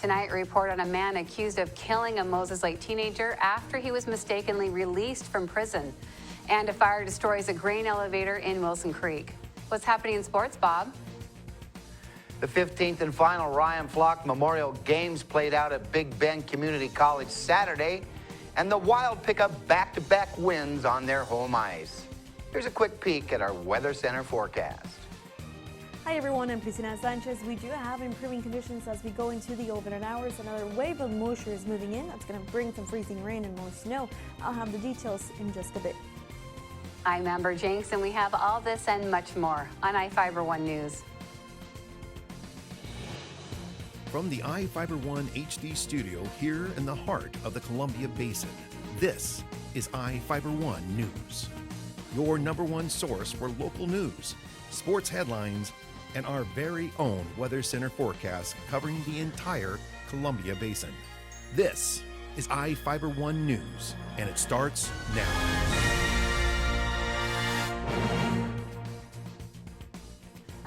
Tonight, a report on a man accused of killing a Moses Lake teenager after he was mistakenly released from prison. And a fire destroys a grain elevator in Wilson Creek. What's happening in sports, Bob? The 15th and final Ryan Flock Memorial Games played out at Big Bend Community College Saturday, and the Wild pick up back-to-back wins on their home ice. Here's a quick peek at our Weather Center forecast. Hi everyone, I'm Cristina Sanchez. We do have improving conditions as we go into the overnight hours. Another wave of moisture is moving in. That's going to bring some freezing rain and more snow. I'll have the details in just a bit. I'm Amber Jenks, and we have all this and much more on iFIBER 1 News. From the iFIBER 1 HD studio here in the heart of the Columbia Basin, this is iFIBER 1 News. Your #1 source for local news, sports headlines, and our very own Weather Center forecast covering the entire Columbia Basin. This is iFIBER 1 News, and it starts now.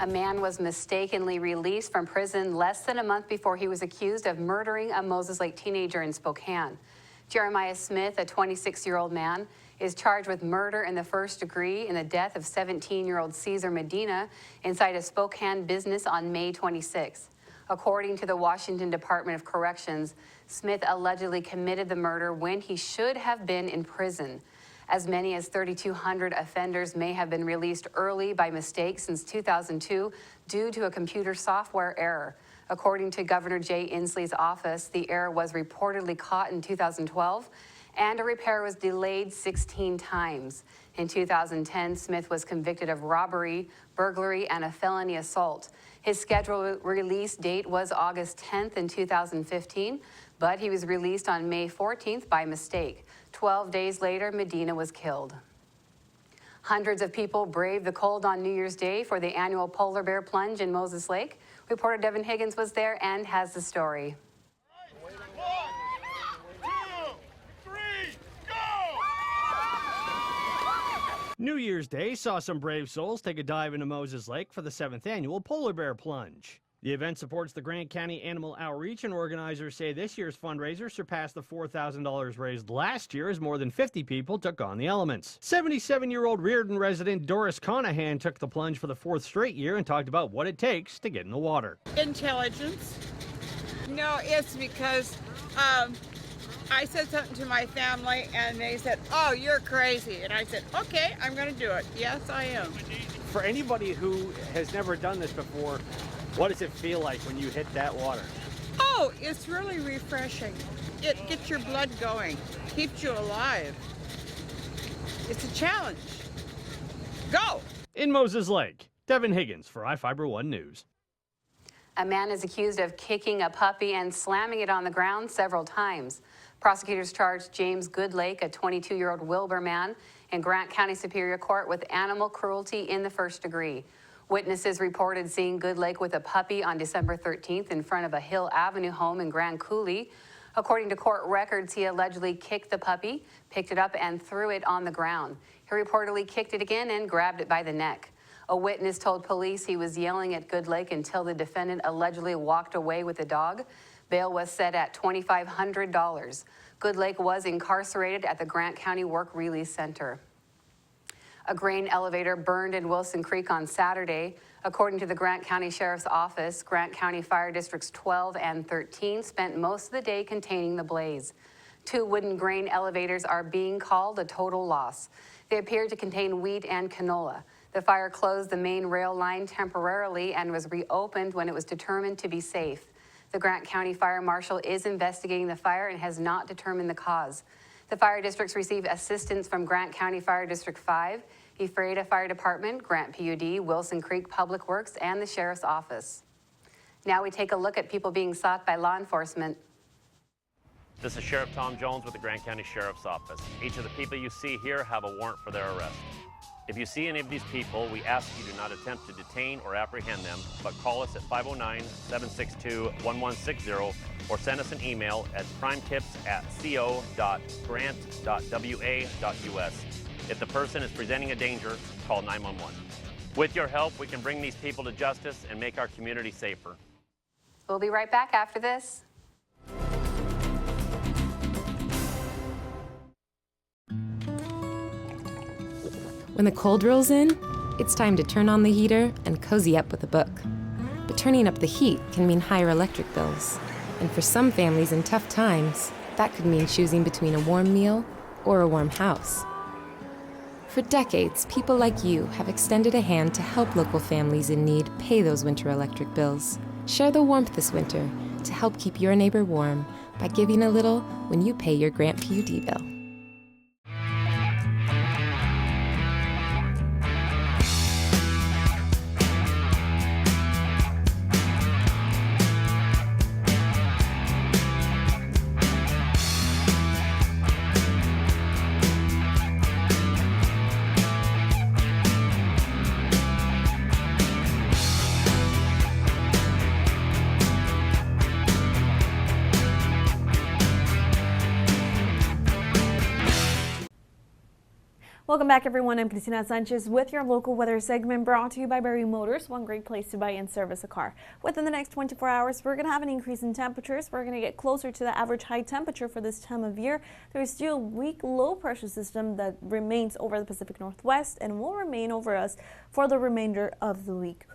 A man was mistakenly released from prison less than a month before he was accused of murdering a Moses Lake teenager in Spokane. Jeremiah Smith, a 26-year-old man, is charged with murder in the first degree in the death of 17-year-old Cesar Medina inside a Spokane business on May 26. According to the Washington Department of Corrections, Smith allegedly committed the murder when he should have been in prison. As many as 3,200 offenders may have been released early by mistake since 2002 due to a computer software error. According to Governor Jay Inslee's office, the error was reportedly caught in 2012, and a repair was delayed 16 times. In 2010, Smith was convicted of robbery, burglary, and a felony assault. His scheduled release date was August 10th in 2015, but he was released on May 14th by mistake. 12 days later, Medina was killed. Hundreds of people braved the cold on New Year's Day for the annual polar bear plunge in Moses Lake. Reporter Devin Higgins was there and has the story. 1, 2, 3, go! New Year's Day saw some brave souls take a dive into Moses Lake for the 7th annual polar bear plunge. The event supports the Grant County Animal Outreach, and organizers say this year's fundraiser surpassed the $4,000 raised last year as more than 50 people took on the elements. 77-year-old Reardon resident Doris Conahan took the plunge for the 4th straight year and talked about what it takes to get in the water. Intelligence. No, it's because I said something to my family and they said, "Oh, you're crazy." And I said, "Okay, I'm going to do it." Yes, I am. For anybody who has never done this before, what does it feel like when you hit that water? Oh, it's really refreshing. It gets your blood going, keeps you alive. It's a challenge. Go! In Moses Lake, Devin Higgins for iFIBER 1 News. A man is accused of kicking a puppy and slamming it on the ground several times. Prosecutors charged James Goodlake, a 22-year-old Wilbur man, in Grant County Superior Court with animal cruelty in the first degree. Witnesses reported seeing Goodlake with a puppy on December 13th in front of a Hill Avenue home in Grand Coulee. According to court records, he allegedly kicked the puppy, picked it up, and threw it on the ground. He reportedly kicked it again and grabbed it by the neck. A witness told police he was yelling at Goodlake until the defendant allegedly walked away with the dog. Bail was set at $2,500. Goodlake was incarcerated at the Grant County Work Release Center. A grain elevator burned in Wilson Creek on Saturday. According to the Grant County Sheriff's Office, Grant County Fire Districts 12 and 13 spent most of the day containing the blaze. 2 wooden grain elevators are being called a total loss. They appear to contain wheat and canola. The fire closed the main rail line temporarily and was reopened when it was determined to be safe. The Grant County Fire Marshal is investigating the fire and has not determined the cause. The fire districts receive assistance from Grant County Fire District 5, Ephrata Fire Department, Grant PUD, Wilson Creek Public Works, and the Sheriff's Office. Now we take a look at people being sought by law enforcement. This is Sheriff Tom Jones with the Grant County Sheriff's Office. Each of the people you see here have a warrant for their arrest. If you see any of these people, we ask you do not attempt to detain or apprehend them, but call us at 509-762-1160 or send us an email at primetips@co.grant.wa.us. If the person is presenting a danger, call 911. With your help, we can bring these people to justice and make our community safer. We'll be right back after this. When the cold rolls in, it's time to turn on the heater and cozy up with a book. But turning up the heat can mean higher electric bills. And for some families in tough times, that could mean choosing between a warm meal or a warm house. For decades, people like you have extended a hand to help local families in need pay those winter electric bills. Share the warmth this winter to help keep your neighbor warm by giving a little when you pay your Grant PUD bill. Welcome back, everyone. I'm Cristina Sanchez with your local weather segment brought to you by Barry Motors, one great place to buy and service a car. Within the next 24 hours, we're going to have an increase in temperatures. We're going to get closer to the average high temperature for this time of year. There's still a weak low pressure system that remains over the Pacific Northwest and will remain over us for the remainder of the week.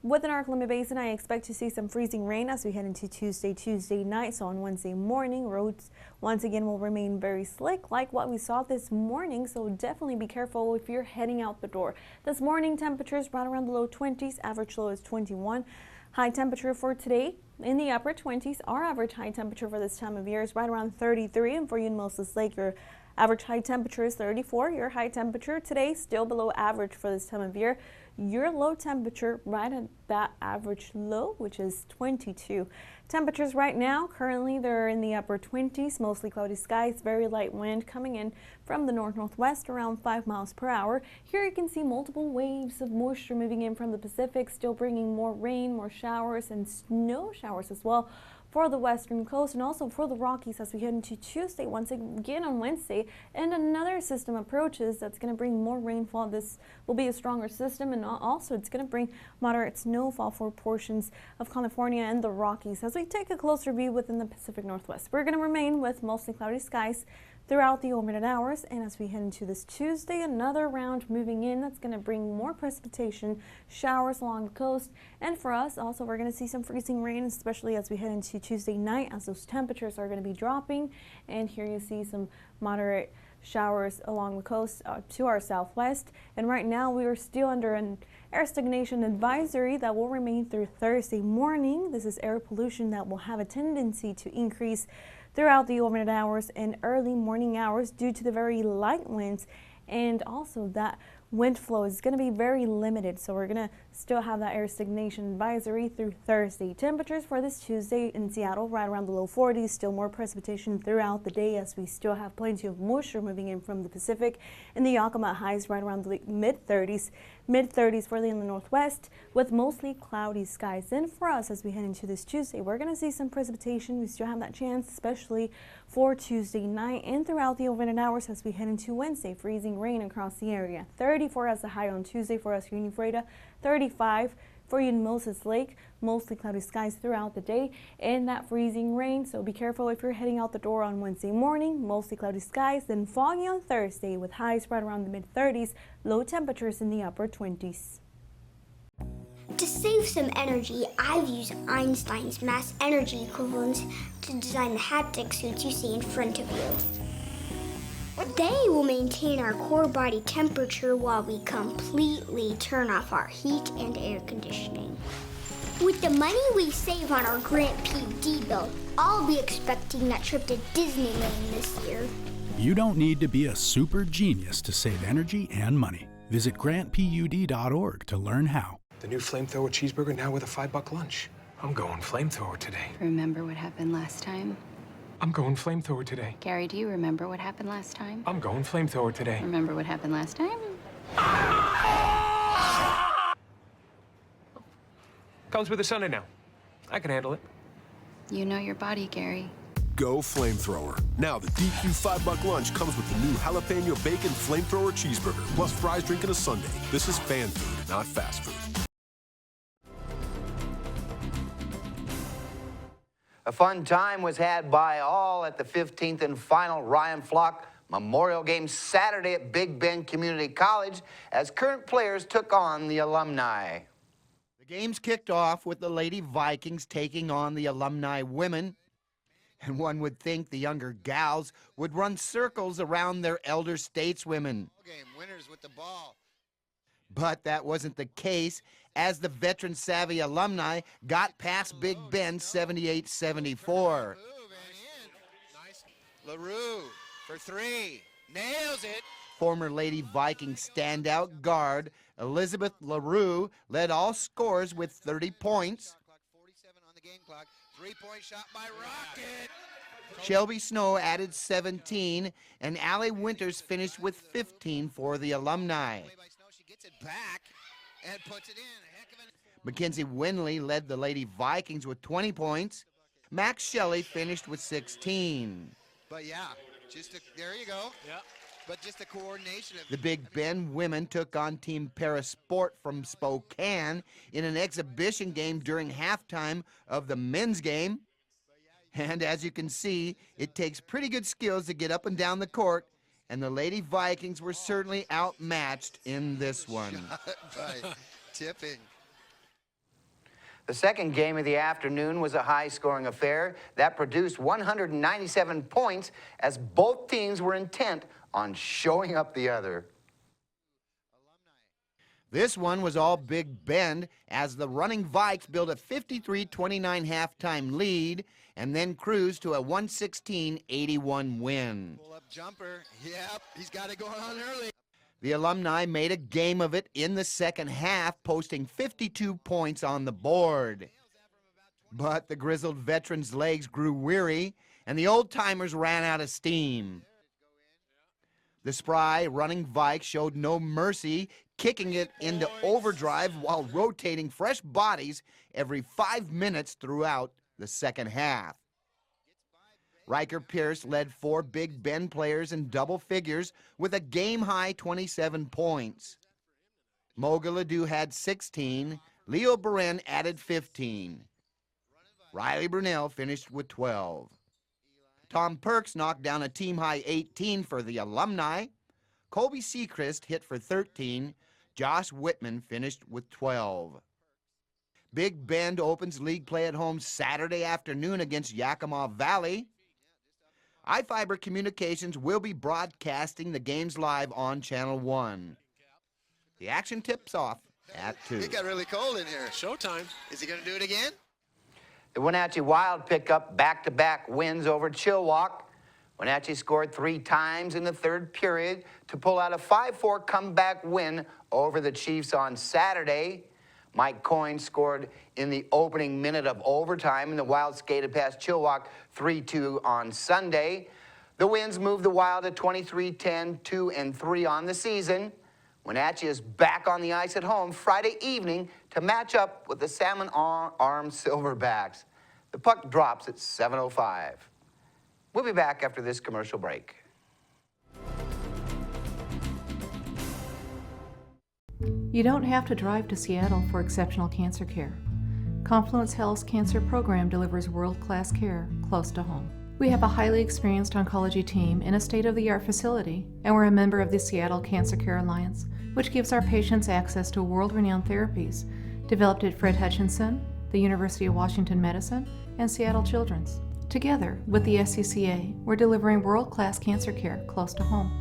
Within our Columbia Basin, I expect to see some freezing rain as we head into Tuesday night. So on Wednesday morning, roads once again will remain very slick like what we saw this morning. So definitely be careful if you're heading out the door. This morning, temperatures right around the low 20s. Average low is 21. High temperature for today in the upper 20s. Our average high temperature for this time of year is right around 33. And for you in Moses Lake, your average high temperature is 34. Your high temperature today still below average for this time of year. Your low temperature right at that average low, which is 22. Temperatures right now, currently they're in the upper 20s, mostly cloudy skies, very light wind coming in from the north-northwest around 5 miles per hour. Here you can see multiple waves of moisture moving in from the Pacific, still bringing more rain, more showers, and snow showers as well for the western coast and also for the Rockies as we head into Tuesday. Once again on Wednesday, and another system approaches that's going to bring more rainfall. This will be a stronger system, and also it's going to bring moderate snowfall for portions of California and the Rockies. As we take a closer view within the Pacific Northwest, we're going to remain with mostly cloudy skies throughout the overnight hours, and as we head into this Tuesday, another round moving in that's going to bring more precipitation, showers along the coast, and for us also we're going to see some freezing rain, especially as we head into Tuesday night as those temperatures are going to be dropping. And here you see some moderate showers along the coast to our southwest, and right now we are still under an air stagnation advisory that will remain through Thursday morning. This is air pollution that will have a tendency to increase throughout the overnight hours and early morning hours due to the very light winds, and also that wind flow is going to be very limited. So we're going to still have that air stagnation advisory through Thursday. Temperatures for this Tuesday in Seattle right around the low 40s, still more precipitation throughout the day as we still have plenty of moisture moving in from the Pacific. In the Yakima, highs right around the mid-30s for the inland northwest with mostly cloudy skies. And for us as we head into this Tuesday, we're going to see some precipitation. We still have that chance, especially for Tuesday night and throughout the overnight hours as we head into Wednesday. Freezing rain across the area. 34 as the high on Tuesday for us here in Ephrata, 35 for you in Moses Lake, mostly cloudy skies throughout the day and that freezing rain. So be careful if you're heading out the door on Wednesday morning, mostly cloudy skies, then foggy on Thursday with highs right around the mid-30s, low temperatures in the upper 20s. To save some energy, I've used Einstein's mass energy equivalence to design the haptic suits you see in front of you. They will maintain our core body temperature while we completely turn off our heat and air conditioning. With the money we save on our Grant PUD bill, I'll be expecting that trip to Disneyland this year. You don't need to be a super genius to save energy and money. Visit grantpud.org to learn how. The new flamethrower cheeseburger now with a $5 lunch. I'm going flamethrower today. Remember what happened last time? I'm going flamethrower today. Gary, do you remember what happened last time? I'm going flamethrower today. Remember what happened last time? Comes with a Sunday now. I can handle it. You know your body, Gary. Go flamethrower. Now the DQ $5 lunch comes with the new jalapeno bacon flamethrower cheeseburger, plus fries, drink, and a sundae. This is fan food, not fast food. A fun time was had by all at the 15th and final Ryan Flock Memorial game Saturday at Big Bend Community College as current players took on the alumni. The games kicked off with the Lady Vikings taking on the alumni women. And one would think the younger gals would run circles around their elder stateswomen. Winners with the ball. But that wasn't the case, as the veteran-savvy alumni got past Big Bend 78-74. LaRue for three. Nails it. Former Lady Viking standout guard Elizabeth LaRue led all scores with 30 points. 47 on the game clock. Three-point shot by Rocket. Shelby Snow added 17, and Allie Winters finished with 15 for the alumni. She gets it back and puts it in. Mackenzie Winley led the Lady Vikings with 20 points. Max Shelley finished with 16. But yeah, there you go. Yeah. But just the coordination of the Big Bend women took on Team Parasport from Spokane in an exhibition game during halftime of the men's game. And as you can see, it takes pretty good skills to get up and down the court, and the Lady Vikings were certainly outmatched in this one. By tipping. The second game of the afternoon was a high-scoring affair that produced 197 points as both teams were intent on showing up the other. This one was all Big Bend as the running Vikes built a 53-29 halftime lead and then cruised to a 116-81 win. Pull-up jumper. Yep, he's got it going on early. The alumni made a game of it in the second half, posting 52 points on the board. But the grizzled veterans' legs grew weary, and the old-timers ran out of steam. The spry running Vikes showed no mercy, kicking it into overdrive while rotating fresh bodies every 5 minutes throughout the second half. Riker Pierce led 4 Big Bend players in double figures with a game-high 27 points. Moga Ledoux had 16. Leo Beren added 15. Riley Brunell finished with 12. Tom Perks knocked down a team-high 18 for the alumni. Colby Seacrest hit for 13. Josh Whitman finished with 12. Big Bend opens league play at home Saturday afternoon against Yakima Valley. iFIBER Communications will be broadcasting the games live on Channel 1. The action tips off at 2. It got really cold in here. Showtime. Is he going to do it again? The Wenatchee Wild pick up back-to-back wins over Chilliwack. Wenatchee scored 3 times in the third period to pull out a 5-4 comeback win over the Chiefs on Saturday. Mike Coyne scored in the opening minute of overtime, and the Wild skated past Chilliwack 3-2 on Sunday. The wins moved the Wild to 23-10, 2-3 on the season. Wenatchee is back on the ice at home Friday evening to match up with the salmon-armed Silverbacks. The puck drops at 7:05. We'll be back after this commercial break. You don't have to drive to Seattle for exceptional cancer care. Confluence Health's cancer program delivers world-class care close to home. We have a highly experienced oncology team in a state-of-the-art facility, and we're a member of the Seattle Cancer Care Alliance, which gives our patients access to world-renowned therapies developed at Fred Hutchinson, the University of Washington Medicine, and Seattle Children's. Together with the SCCA, we're delivering world-class cancer care close to home.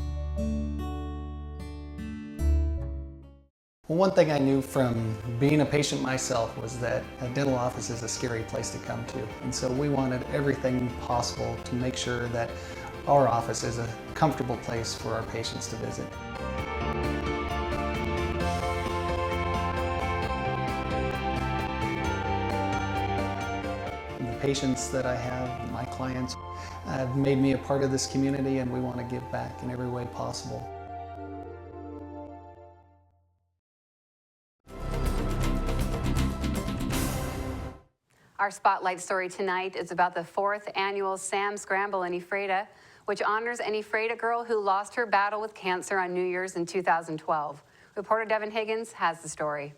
Well, one thing I knew from being a patient myself was that a dental office is a scary place to come to. And so we wanted everything possible to make sure that our office is a comfortable place for our patients to visit. The patients that I have, my clients, have made me a part of this community, and we want to give back in every way possible. Our spotlight story tonight is about the 4th annual SamScramble in Ephrata, which honors an Ephrata girl who lost her battle with cancer on New Year's in 2012. Reporter Devin Higgins has the story.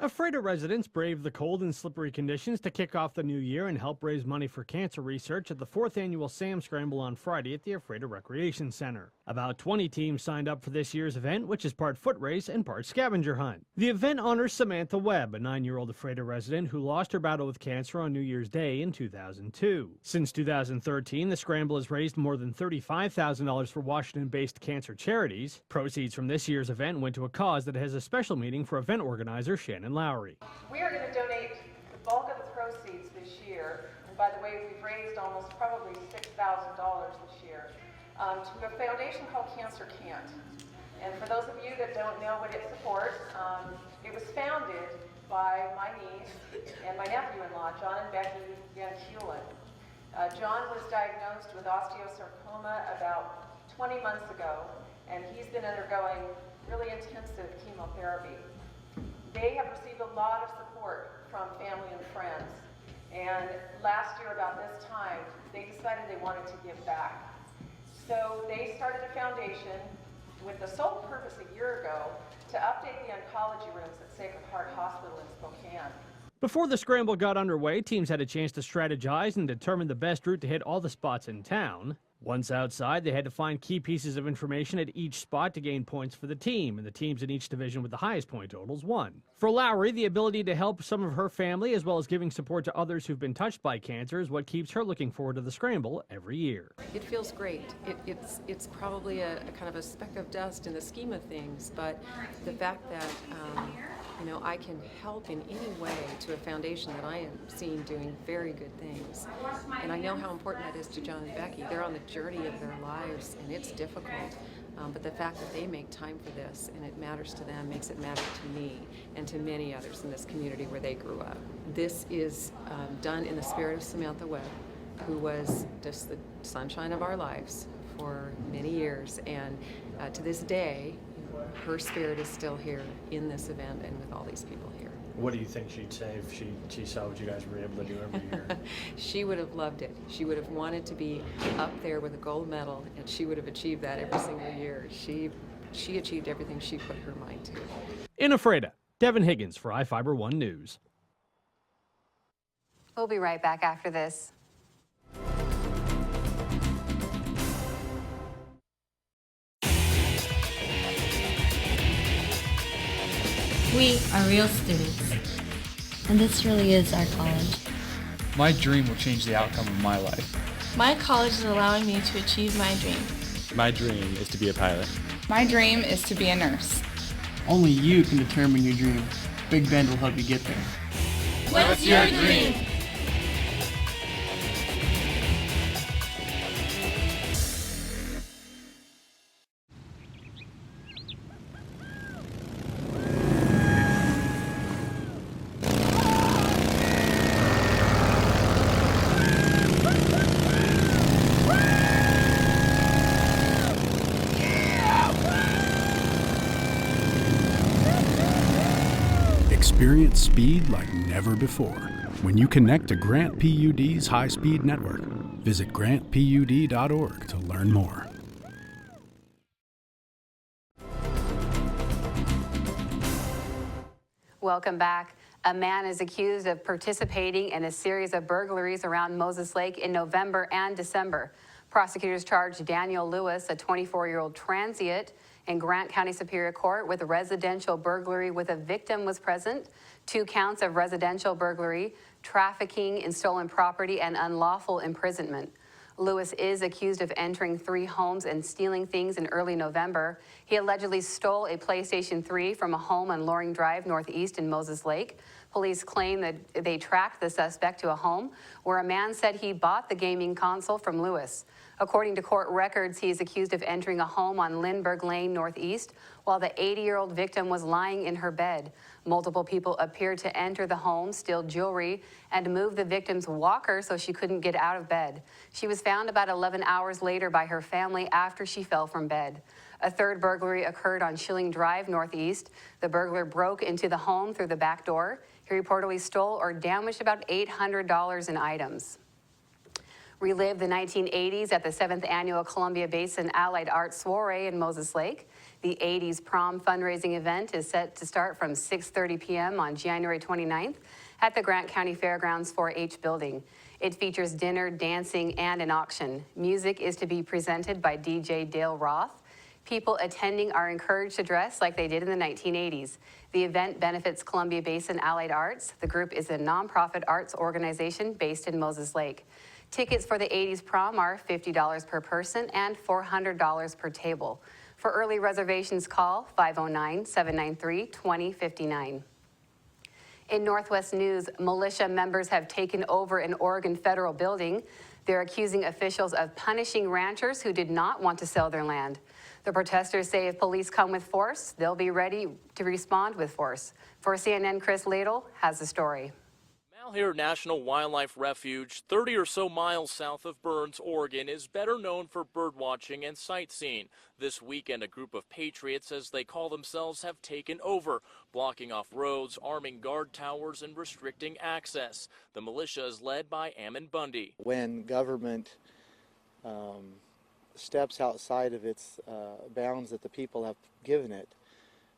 Ephrata residents braved the cold and slippery conditions to kick off the new year and help raise money for cancer research at the 4th annual SamScramble on Friday at the Ephrata Recreation Center. About 20 teams signed up for this year's event, which is part foot race and part scavenger hunt. The event honors Samantha Webb, a 9-year-old Ephrata resident who lost her battle with cancer on New Year's Day in 2002. Since 2013, the Scramble has raised more than $35,000 for Washington-based cancer charities. Proceeds from this year's event went to a cause that has a special meeting for event organizer Shannon. Lowry. We are going to donate the bulk of the proceeds this year, and by the way, we've raised almost probably $6,000 this year, to a foundation called Cancer Can't. And for those of you that don't know what it supports, it was founded by my niece and my nephew-in-law, John and Becky Van Kulen. John was diagnosed with osteosarcoma about 20 months ago, and he's been undergoing really intensive chemotherapy. They have received a lot of support from family and friends, and last year about this time they decided they wanted to give back. So they started a foundation with the sole purpose a year ago to update the oncology rooms at Sacred Heart Hospital in Spokane. Before the Scramble got underway, teams had a chance to strategize and determine the best route to hit all the spots in town. Once outside, they had to find key pieces of information at each spot to gain points for the team, and the teams in each division with the highest point totals won. For Lowry, the ability to help some of her family as well as giving support to others who've been touched by cancer is what keeps her looking forward to the Scramble every year. It feels great. It's probably a kind of a speck of dust in the scheme of things, but the fact that I can help in any way to a foundation that I am seeing doing very good things. And I know how important that is to John and Becky. They're on the journey of their lives, and it's difficult. But the fact that they make time for this and it matters to them makes it matter to me and to many others in this community where they grew up. This is done in the spirit of Samantha Webb, who was just the sunshine of our lives for many years. And to this day, her spirit is still here in this event and with all these people here. What do you think she'd say if she saw what you guys were able to do every year? She would have loved it. She would have wanted to be up there with a gold medal, and she would have achieved that every single year. She achieved everything she put her mind to. In Ephrata, Devin Higgins for iFIBER 1 News. We'll be right back after this. We are real students, and this really is our college. My dream will change the outcome of my life. My college is allowing me to achieve my dream. My dream is to be a pilot. My dream is to be a nurse. Only you can determine your dream. Big Bend will help you get there. What's your dream? Experience speed like never before when you connect to Grant PUD's high-speed network. Visit grantpud.org to learn more. Welcome back. A man is accused of participating in a series of burglaries around Moses Lake in November and December. Prosecutors charged Daniel Lewis, a 24-year-old transient, in Grant County Superior Court with a residential burglary with a victim was present, 2 counts of residential burglary, trafficking in stolen property, and unlawful imprisonment. Lewis is accused of entering 3 homes and stealing things in early November. He allegedly stole a PlayStation 3 from a home on Loring Drive northeast in Moses Lake. Police claim that they tracked the suspect to a home where a man said he bought the gaming console from Lewis. According to court records, he is accused of entering a home on Lindbergh Lane northeast while the 80-year-old victim was lying in her bed. Multiple people appeared to enter the home, steal jewelry, and move the victim's walker so she couldn't get out of bed. She was found about 11 hours later by her family after she fell from bed. A third burglary occurred on Schilling Drive northeast. The burglar broke into the home through the back door. He reportedly stole or damaged about $800 in items. Relive the 1980s at the 7th Annual Columbia Basin Allied Arts Soiree in Moses Lake. The 80s Prom fundraising event is set to start from 6:30 p.m. on January 29th at the Grant County Fairgrounds 4-H building. It features dinner, dancing, and an auction. Music is to be presented by DJ Dale Roth. People attending are encouraged to dress like they did in the 1980s. The event benefits Columbia Basin Allied Arts. The group is a nonprofit arts organization based in Moses Lake. Tickets for the 80s Prom are $50 per person and $400 per table. For early reservations, call 509-793-2059. In Northwest News, militia members have taken over an Oregon federal building. They're accusing officials of punishing ranchers who did not want to sell their land. The protesters say if police come with force, they'll be ready to respond with force. For CNN, Chris Ladle has the story. Malheur National Wildlife Refuge, 30 or so miles south of Burns, Oregon, is better known for birdwatching and sightseeing. This weekend, a group of patriots, as they call themselves, have taken over, blocking off roads, arming guard towers, and restricting access. The militia is led by Ammon Bundy. When government steps outside of its bounds that the people have given it,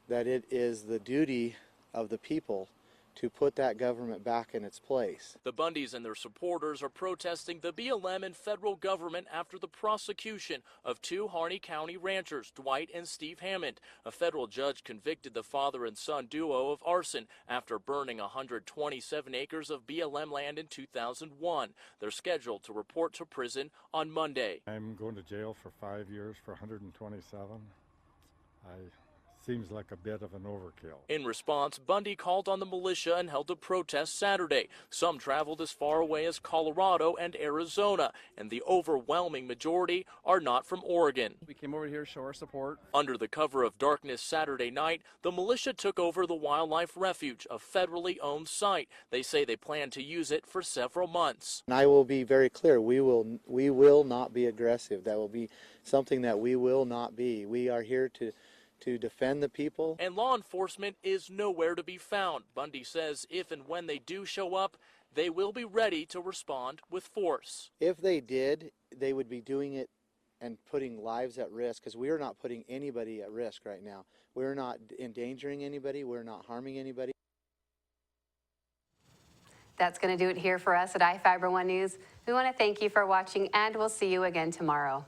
that it is the duty of the people to put that government back in its place. The Bundys and their supporters are protesting the BLM and federal government after the prosecution of two Harney County ranchers, Dwight and Steve Hammond. A federal judge convicted the father and son duo of arson after burning 127 acres of BLM land in 2001. They're scheduled to report to prison on Monday. I'm going to jail for 5 years for 127. Seems like a bit of an overkill. In response, Bundy called on the militia and held a protest Saturday. Some traveled as far away as Colorado and Arizona, and the overwhelming majority are not from Oregon. We came over here to show our support. Under the cover of darkness Saturday night, the militia took over the Wildlife Refuge, a federally owned site. They say they plan to use it for several months. And I will be very clear, we will not be aggressive. That will be something that we will not be. We are here to defend the people. And law enforcement is nowhere to be found. Bundy says if and when they do show up, they will be ready to respond with force. If they did, they would be doing it and putting lives at risk, because we are not putting anybody at risk right now. We're not endangering anybody. We're not harming anybody. That's going to do it here for us at iFIBER 1 News. We want to thank you for watching, and we'll see you again tomorrow.